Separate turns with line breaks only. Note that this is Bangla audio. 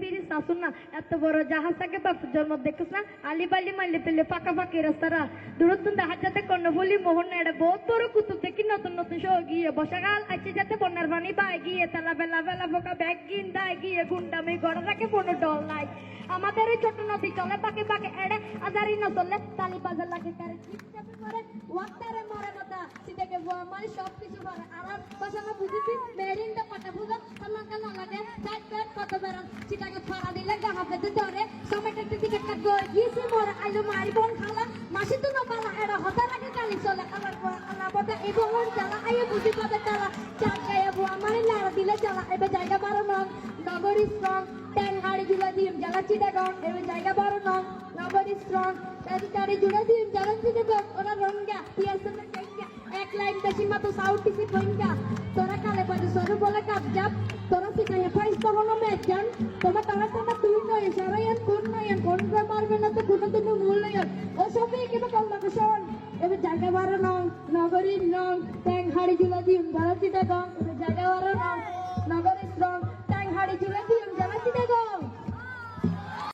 ফিরিস না শুন না এত বড় জাহাজ থাকে বাপুর জন্ম দেখছিস না আলি বালি মালি পেলে পাকাপাকি রাস্তারা দূরত্ব দেখা যাতে কর্ণফুলি মোহন এটা বহুত বড় কুতুব দেখি নতুন নতুন শো গিয়ে বসাগাল আছে যাতে বন্যার পানি বাই গিয়ে তালা বেলা বেলা ফোকা ব্যাগ গিন্দায় গিয়ে গুন্ডামি গড়া রাখে কোনো ডল নাই আমাদের এই ছোট নদী চলে পাকে পাকে এড়ে আদারি না চললে তালি বাজার লাগে কারে চিপচাপে করে ওয়াক্তারে মরে মাথা সিটাকে আমার সব কিছু করে আর বাসানো বুঝিছি মেরিনটা পাটা বুঝা আমাকে না লাগে সাইড প্যাট কত বেরান সিটাকে ছড়া দিলে গাহা পেতে ধরে সমেটের দিকে কাট গই গিয়েছে মরে আইলো মারি বোন খালা মাসি তো না পালা এড়া হতা লাগে কালি চলে আমার আল্লাহ বটা এই বহন জ্বালা আইয়ে বুঝি পাবে তারা চার গায়ে বুয়া মানে লাড়া দিলে জ্বালা এবার জায়গা বারো নং নগরী স্ট্রং ট্যাংহাড়ি জুড়ে দিম জ্বালা চিটাগং এবার জায়গা বারো নং নগরী স্ট্রং তারি জুড়ে দিম জ্বালা চিটাগং ওরা রঙ্গা পিয়াসনের টেঙ্গা এক লাইন বেশি মতো সাউথ পিসি পয়েঙ্গা তোরা কালে বাজে সরু বলে কাপজাপ তোরা শিখাইয়া ফাইস তখন মেজান তোমার তারা তারা তুই নয় সারাইয়ান কোন মারবে না তো কোনো তো মূল নয় ও সবই কেন কল্লাকে শোন এবার জায়গা বারো নং নগরীর নং ট্যাংহাড়ি জুড়ে দিম জ্বালা চিটাগং এবার জায়গা বারো নং